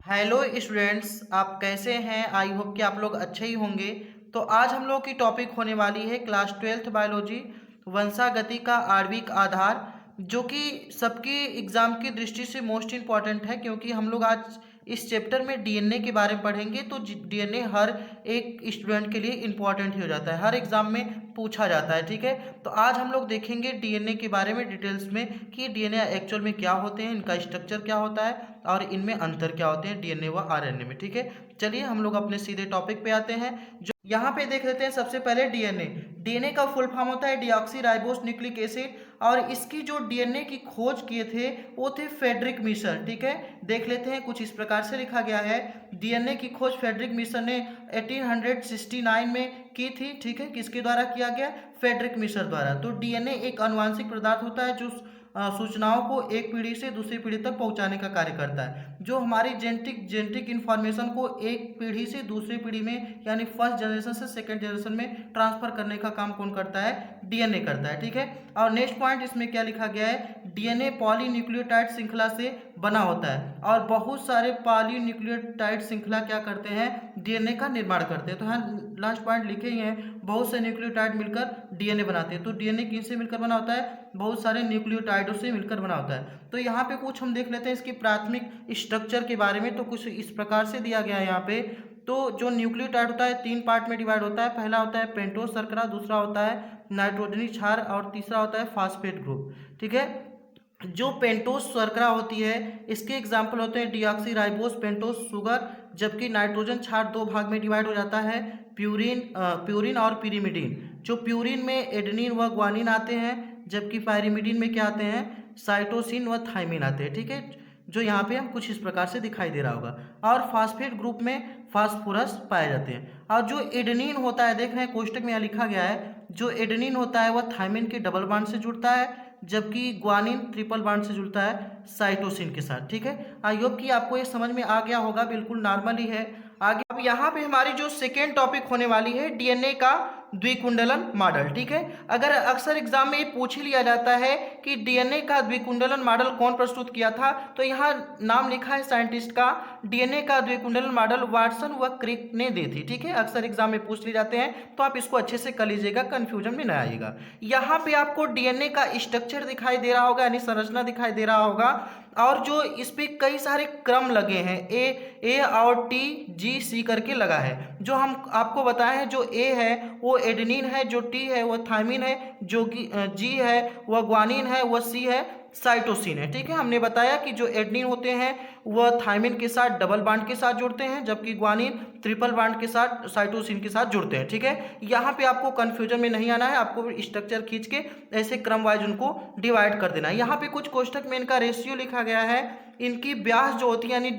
Hello students, आप कैसे हैं? आई होप कि आप लोग अच्छे ही होंगे। तो आज हम लोग की टॉपिक होने वाली है क्लास ट्वेल्थ बायोलॉजी वंशागति का आणविक आधार, जो कि सबकी एग्जाम की दृष्टि से मोस्ट इम्पॉर्टेंट है, क्योंकि हम लोग आज इस चैप्टर में डीएनए के बारे में पढ़ेंगे। तो डीएनए हर एक स्टूडेंट के लिए इम्पॉर्टेंट ही हो जाता है, हर एग्जाम में पूछा जाता है। ठीक है, तो आज हम लोग देखेंगे डीएनए के बारे में डिटेल्स में कि डीएनए एक्चुअल में क्या होते हैं, इनका स्ट्रक्चर क्या होता है और इनमें अंतर क्या होते हैं डीएनए व आरएनए में। ठीक है, चलिए हम लोग अपने सीधे टॉपिक पे आते हैं। जो यहाँ पे देख लेते हैं सबसे पहले डीएनए। डीएनए का फुल फॉर्म होता है डीऑक्सी राइबोस न्यूक्लिक एसिड, और इसकी जो डीएनए की खोज किए थे वो थे फ्रेडरिक मिशर। ठीक है, देख लेते हैं, कुछ इस प्रकार से लिखा गया है। डीएनए की खोज फ्रेडरिक मिशर ने 1869 में की थी। ठीक है, किसके द्वारा किया गया? फ्रेडरिक मिशर द्वारा। तो डीएनए एक आनुवांशिक पदार्थ होता है जो सूचनाओं को एक पीढ़ी से दूसरी पीढ़ी तक पहुंचाने का कार्य करता है, जो हमारी जेनेटिक इंफॉर्मेशन को एक पीढ़ी से दूसरी पीढ़ी में यानी फर्स्ट जनरेशन से सेकंड जनरेशन में ट्रांसफर करने का काम कौन करता है? डीएनए करता है। ठीक है, और नेक्स्ट पॉइंट इसमें क्या लिखा गया है? डीएनए पॉलीन्यूक्लियोटाइड श्रृंखला से बना होता है, और बहुत सारे पॉलीन्यूक्लियोटाइड श्रृंखला क्या करते हैं? डीएनए का निर्माण करते हैं। तो यहाँ लास्ट पॉइंट लिखे ही हैं, बहुत से न्यूक्लियोटाइड मिलकर डीएनए बनाते हैं। तो डीएनए किससे मिलकर बना होता है? बहुत सारे न्यूक्लियोटाइडों से मिलकर बना होता है। तो यहाँ पे कुछ हम देख लेते हैं इसकी प्राथमिक स्ट्रक्चर के बारे में। तो कुछ इस प्रकार से दिया गया है यहाँ पे। तो जो न्यूक्लियोटाइड होता है तीन पार्ट में डिवाइड होता है। पहला होता है पेंटोज शर्करा, दूसरा होता है नाइट्रोजनी क्षार, और तीसरा होता है फास्फेट ग्रुप। ठीक है, जो पेंटोज शर्करा होती है इसके एग्जाम्पल होते हैं डीऑक्सी राइबोस पेंटोज शुगर, जबकि नाइट्रोजन क्षार दो भाग में डिवाइड हो जाता है, प्यूरिन और पिरिमिडीन। जो प्यूरिन में एडेनिन व ग्वानिन आते हैं, जबकि पायरिमिडीन में क्या आते हैं? साइटोसिन व थाइमिन आते हैं। ठीक है, जो यहाँ पे हम कुछ इस प्रकार से दिखाई दे रहा होगा। और फास्फेट ग्रुप में फास्फोरस पाए जाते हैं। और जो एडेनिन होता है, देख रहे हैं कोष्टक में यहाँ लिखा गया है, जो एडेनिन होता है वह थाइमिन के डबल बॉन्ड से जुड़ता है, जबकि ग्वानिन ट्रिपल बॉन्ड से जुड़ता है साइटोसिन के साथ। ठीक है, आई होप कि आपको ये समझ में आ गया होगा, बिल्कुल नॉर्मल ही है। आगे अब यहाँ पे हमारी जो सेकेंड टॉपिक होने वाली है डीएनए का द्विकुंडलन मॉडल। ठीक है, अगर अक्सर एग्जाम में ये पूछ ही लिया जाता है कि डीएनए का द्विकुंडलन मॉडल कौन प्रस्तुत किया था, तो यहाँ नाम लिखा है साइंटिस्ट का। डीएनए का द्विकुंडलन मॉडल वाटसन व क्रिक ने दी थी। ठीक है, अक्सर एग्जाम में पूछ लिए जाते हैं, तो आप इसको अच्छे से कर लीजिएगा, कंफ्यूजन में न आइएगा। यहाँ पे आपको डीएनए का स्ट्रक्चर दिखाई दे रहा होगा, यानी संरचना दिखाई दे रहा होगा, और जो इस पे कई सारे क्रम लगे हैं, ए और टी जी सी करके लगा है। जो हम आपको बताए हैं, जो ए है वो एडेनिन है, जो टी है वो थाइमिन है, जो जी है वह ग्वानिन है, वह सी है साइटोसिन है। ठीक है, हमने बताया कि जो एडेनिन होते हैं वह थाइमिन के साथ डबल बॉन्ड के साथ जुड़ते हैं, जबकि ग्वानिन ट्रिपल बॉन्ड के साथ साइटोसिन के साथ जुड़ते हैं। ठीक है, यहाँ पे आपको कंफ्यूजन में नहीं आना है, आपको स्ट्रक्चर खींच के ऐसे क्रम वाइज उनको डिवाइड कर देना है। यहाँ पे कुछ कोष्टक में इनका रेशियो लिखा गया है। इनकी व्यास जो होती है, यानी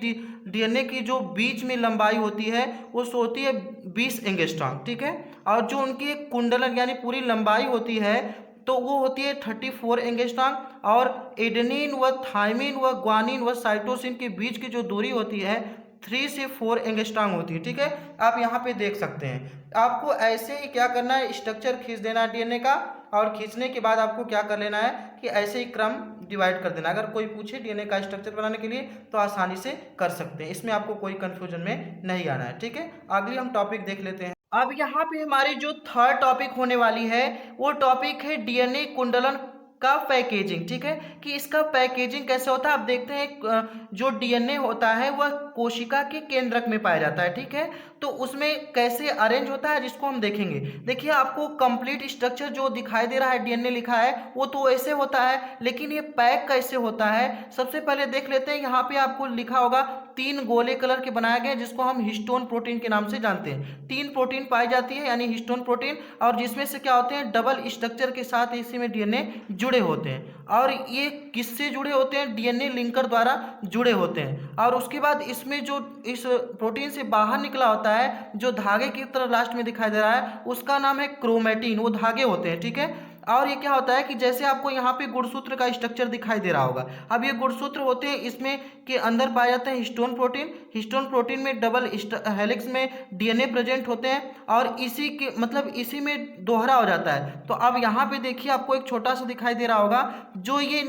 डीएनए की जो बीच में लंबाई होती है वो होती है 20 एंगस्ट्रॉम। ठीक है, और जो उनकी कुंडलन यानी पूरी लंबाई होती है तो वो होती है 34 एंगस्ट्रॉम। और एडेनिन व थाइमिन व ग्वानिन व साइटोसिन के बीच की जो दूरी होती है 3 से 4 एंगस्ट्रॉम होती है। ठीक है, आप यहाँ पे देख सकते हैं। आपको ऐसे ही क्या करना है, स्ट्रक्चर खींच देना है डीएनए का, और खींचने के बाद आपको क्या कर लेना है कि ऐसे ही क्रम डिवाइड कर देना। अगर कोई पूछे डीएनए का स्ट्रक्चर बनाने के लिए तो आसानी से कर सकते हैं, इसमें आपको कोई कंफ्यूजन में नहीं आना है। ठीक है, अगली हम टॉपिक देख लेते हैं। अब यहाँ पे हमारी जो थर्ड टॉपिक होने वाली है वो टॉपिक है डीएनए कुंडलन का पैकेजिंग। ठीक है, कि इसका पैकेजिंग कैसे होता है। आप देखते हैं जो डीएनए होता है वह कोशिका के केंद्रक में पाया जाता है। ठीक है, तो उसमें कैसे अरेंज होता है जिसको हम देखेंगे। देखिए, आपको कंप्लीट स्ट्रक्चर जो दिखाई दे रहा है डीएनए लिखा है वो तो ऐसे होता है, लेकिन ये पैक कैसे होता है सबसे पहले देख लेते हैं। यहाँ पे आपको लिखा होगा 3 गोले कलर के बनाए गए, जिसको हम हिस्टोन प्रोटीन के नाम से जानते हैं। 3 प्रोटीन पाई जाती है, यानी हिस्टोन प्रोटीन, और जिसमें से क्या होते हैं डबल स्ट्रक्चर के साथ इसी में डीएनए जुड़े होते हैं। और ये किससे जुड़े होते हैं? डीएनए लिंकर द्वारा जुड़े होते हैं। और उसके बाद इसमें जो इस प्रोटीन से बाहर निकला होता है, जो धागे की तरह लास्ट में दिखाई दे रहा है, उसका नाम है क्रोमेटिन, वो धागे होते हैं। ठीक है, और ये क्या होता है कि जैसे आपको यहाँ पे गुणसूत्र का स्ट्रक्चर दिखाई दे रहा होगा। अब ये गुणसूत्र होते हैं, इसमें के अंदर पाए जाते हैं हिस्टोन प्रोटीन। हिस्टोन प्रोटीन में डबल हेलिक्स में डीएनए प्रेजेंट होते हैं, और इसी के मतलब इसी में दोहरा हो जाता है। तो अब यहाँ पे देखिए, आपको एक छोटा सा दिखाई दे रहा होगा, जो ये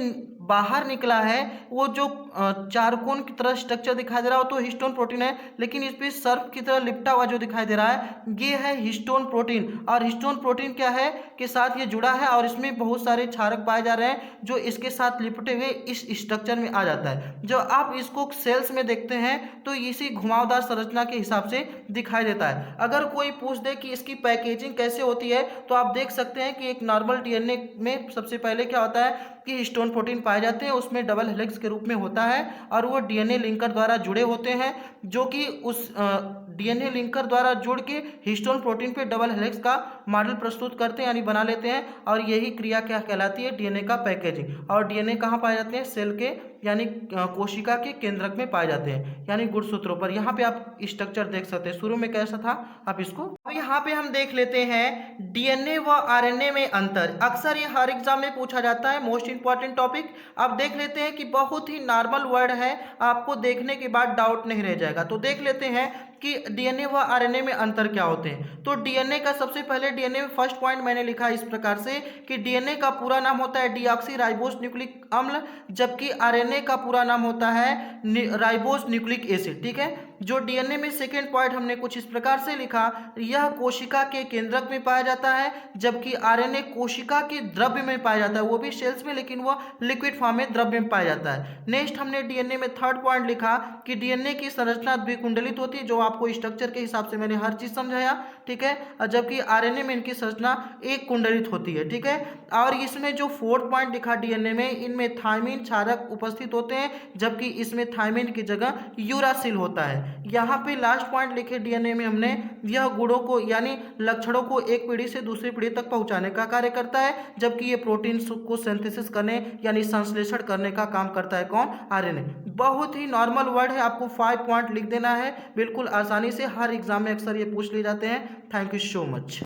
बाहर निकला है वो जो चारकोन की तरह स्ट्रक्चर दिखाई दे रहा हो तो हिस्टोन प्रोटीन है, लेकिन इस पे सर्फ की तरह लिपटा हुआ जो दिखाई दे रहा है ये है हिस्टोन प्रोटीन। और हिस्टोन प्रोटीन क्या है के साथ ये जुड़ा है और इसमें बहुत सारे क्षारक पाए जा रहे हैं जो इसके साथ लिपटे हुए इस स्ट्रक्चर में आ जाता है। जब आप इसको सेल्स में देखते हैं तो इसी घुमावदार संरचना के हिसाब से दिखाई देता है। अगर कोई पूछ दे कि इसकी पैकेजिंग कैसे होती है तो आप देख सकते हैं कि एक नॉर्मल डीएनए में सबसे पहले क्या होता है कि हिस्टोन प्रोटीन पाए जाते हैं, उसमें डबल हेलिक्स के रूप में होता है और वो डीएनए लिंकर द्वारा जुड़े होते हैं जो कि उस डीएनए लिंकर द्वारा जुड़ के हिस्टोन प्रोटीन पे डबल हेलिक्स का मॉडल प्रस्तुत करते हैं यानी बना लेते हैं। और यही क्रिया क्या कहलाती है, डीएनए का पैकेजिंग। और डीएनए कहाँ पाए जाते हैं, सेल के यानी कोशिका के केंद्रक में पाए जाते हैं यानी गुणसूत्रों पर। यहाँ पे आप स्ट्रक्चर देख सकते हैं, शुरू में कैसा था आप इसको। अब यहाँ पे हम देख लेते हैं डीएनए व आरएनए में अंतर। अक्सर ये हर एग्जाम में पूछा जाता है, मोस्ट इंपॉर्टेंट टॉपिक। आप देख लेते हैं कि बहुत ही नॉर्मल वर्ड है, आपको देखने के बाद डाउट नहीं रह जाएगा। तो देख लेते हैं कि डीएनए व आरएनए में अंतर क्या होते हैं। तो डीएनए का सबसे पहले डीएनए में फर्स्ट पॉइंट मैंने लिखा इस प्रकार से कि डीएनए का पूरा नाम होता है डीऑक्सी राइबोस न्यूक्लिक अम्ल, जबकि आरएनए का पूरा नाम होता है राइबोस न्यूक्लिक एसिड। ठीक है, जो डीएनए में सेकेंड पॉइंट हमने कुछ इस प्रकार से लिखा, यह कोशिका के केंद्रक में पाया जाता है, जबकि आरएनए कोशिका के द्रव्य में पाया जाता है, वो भी सेल्स में लेकिन वो लिक्विड फॉर्म में द्रव्य में पाया जाता है। नेक्स्ट हमने डीएनए में थर्ड पॉइंट लिखा कि डीएनए की संरचना द्विकुंडलित होती है, जो आपको स्ट्रक्चर के हिसाब से मैंने हर चीज समझाया। ठीक है, जबकि आरएनए में इनकी संरचना एक कुंडलित होती है। ठीक है, और इसमें जो फोर्थ पॉइंट लिखा डीएनए में, इनमें थायमिन क्षारक उपस्थित होते हैं, जबकि इसमें थायमिन की जगह यूरासिल होता है। यहाँ पे लास्ट पॉइंट लिखे डीएनए में हमने, यह गुणों को यानी लक्षणों को एक पीढ़ी से दूसरी पीढ़ी तक पहुंचाने का कार्य करता है, जबकि ये प्रोटीन को सिंथेसिस करने यानी संश्लेषण करने का काम करता है कौन, आरएनए। बहुत ही नॉर्मल वर्ड है, आपको 5 पॉइंट लिख देना है बिल्कुल आसानी से। हर एग्जाम में अक्सर ये पूछ लिए जाते हैं। Thank you so much.